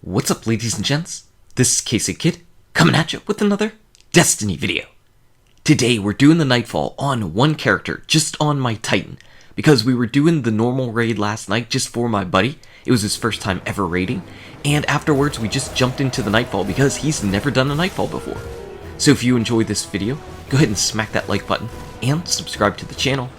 What's up, ladies and gents? This is Casey Kid, coming at you with another Destiny video. Today we're doing the Nightfall on one character, just on my Titan, because we were doing the normal raid last night just for my buddy. It was his first time ever raiding, and afterwards we just jumped into the Nightfall because he's never done a Nightfall before. So if you enjoyed this video, go ahead and smack that like button and subscribe to the channel.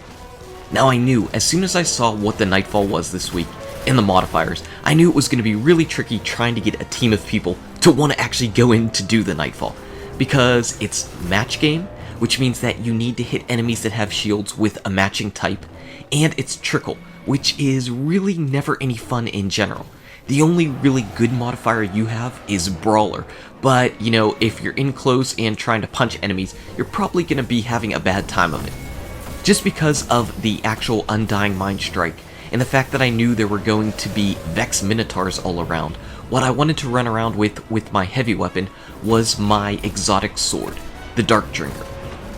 Now I knew as soon as I saw what the Nightfall was this week, and the modifiers, I knew it was going to be really tricky trying to get a team of people to want to actually go in to do the Nightfall, because it's match game, which means that you need to hit enemies that have shields with a matching type, and it's Trickle, which is really never any fun in general. The only really good modifier you have is Brawler, but you know, if you're in close and trying to punch enemies, you're probably going to be having a bad time of it. Just because of the actual Undying Mind strike, and the fact that I knew there were going to be Vex Minotaurs all around, what I wanted to run around with my heavy weapon was my exotic sword, the Dark Drinker.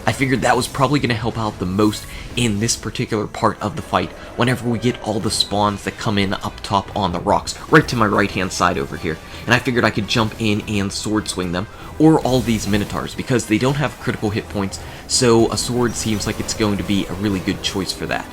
I figured that was probably going to help out the most in this particular part of the fight whenever we get all the spawns that come in up top on the rocks, right to my right hand side over here. And I figured I could jump in and sword swing them, or all these Minotaurs, because they don't have critical hit points, so a sword seems like it's going to be a really good choice for that.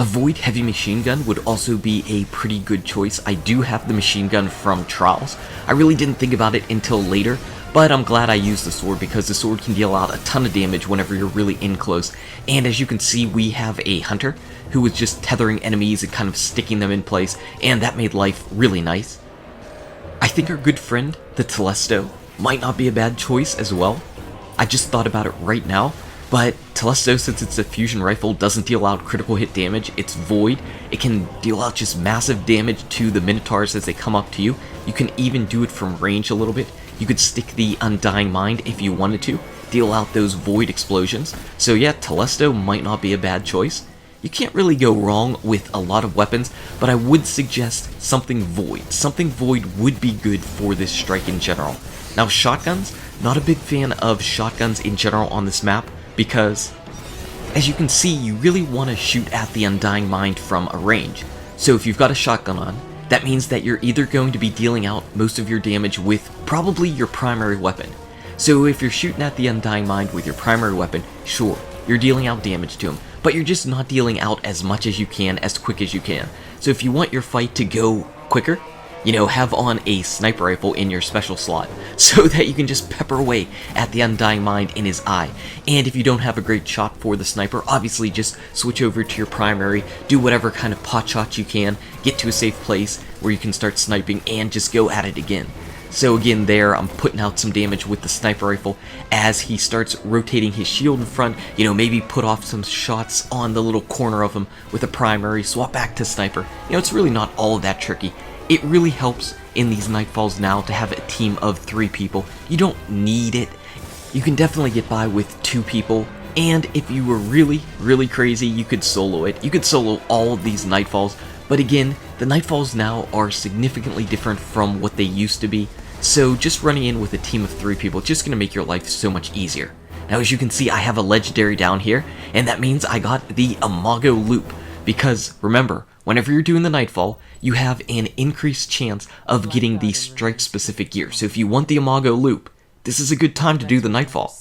A Void heavy machine gun would also be a pretty good choice. I do have the machine gun from Trials. I really didn't think about it until later, but I'm glad I used the sword because the sword can deal out a ton of damage whenever you're really in close. And as you can see, we have a hunter who was just tethering enemies and kind of sticking them in place, and that made life really nice. I think our good friend, the Telesto, might not be a bad choice as well. I just thought about it right now. But Telesto, since it's a fusion rifle, doesn't deal out critical hit damage. It's void. It can deal out just massive damage to the Minotaurs as they come up to you. You can even do it from range a little bit. You could stick the Undying Mind if you wanted to, deal out those void explosions. So yeah, Telesto might not be a bad choice. You can't really go wrong with a lot of weapons, but I would suggest something void. Something void would be good for this strike in general. Now shotguns, not a big fan of shotguns in general on this map, because, as you can see, you really want to shoot at the Undying Mind from a range. So if you've got a shotgun on, that means that you're either going to be dealing out most of your damage with probably your primary weapon. So if you're shooting at the Undying Mind with your primary weapon, sure, you're dealing out damage to him, but you're just not dealing out as much as you can, as quick as you can. So if you want your fight to go quicker, you know, have on a sniper rifle in your special slot, so that you can just pepper away at the Undying Mind in his eye. And if you don't have a great shot for the sniper, obviously just switch over to your primary, do whatever kind of pot shot you can, get to a safe place where you can start sniping, and just go at it again. So again there, I'm putting out some damage with the sniper rifle as he starts rotating his shield in front, you know, maybe put off some shots on the little corner of him with a primary, swap back to sniper. You know, it's really not all that tricky. It really helps in these Nightfalls now to have a team of 3 people. You don't need it. You can definitely get by with 2 people, and if you were really, really crazy, you could solo it. You could solo all of these Nightfalls, but again, the Nightfalls now are significantly different from what they used to be, so just running in with a team of 3 people is just going to make your life so much easier. Now as you can see, I have a legendary down here, and that means I got the Imago Loop, because remember, whenever you're doing the Nightfall, you have an increased chance of getting the strike-specific gear. So if you want the Imago Loop, this is a good time to do the Nightfall.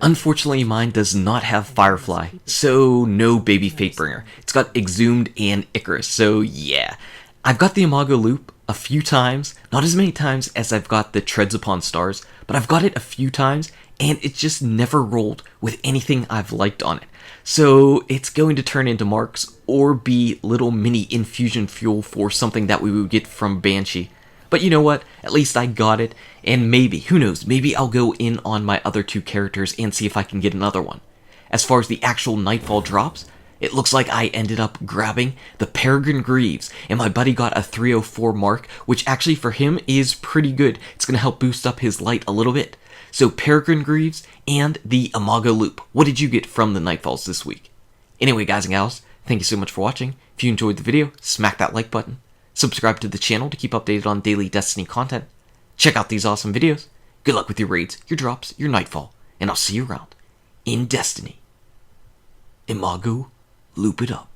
Unfortunately, mine does not have Firefly, so no baby Fatebringer. It's got Exhumed and Icarus, so yeah. I've got the Imago Loop a few times, not as many times as I've got the Treads Upon Stars, but I've got it a few times, and it just never rolled with anything I've liked on it. So it's going to turn into marks or be little mini infusion fuel for something that we would get from Banshee. But you know what? At least I got it, and maybe, who knows, maybe I'll go in on my other 2 characters and see if I can get another one. As far as the actual Nightfall drops, it looks like I ended up grabbing the Peregrine Greaves, and my buddy got a 304 mark, which actually for him is pretty good. It's going to help boost up his light a little bit. So Peregrine Greaves and the Imago Loop. What did you get from the Nightfalls this week? Anyway, guys and gals, thank you so much for watching. If you enjoyed the video, smack that like button. Subscribe to the channel to keep updated on daily Destiny content. Check out these awesome videos. Good luck with your raids, your drops, your Nightfall, and I'll see you around in Destiny. Imago, loop it up.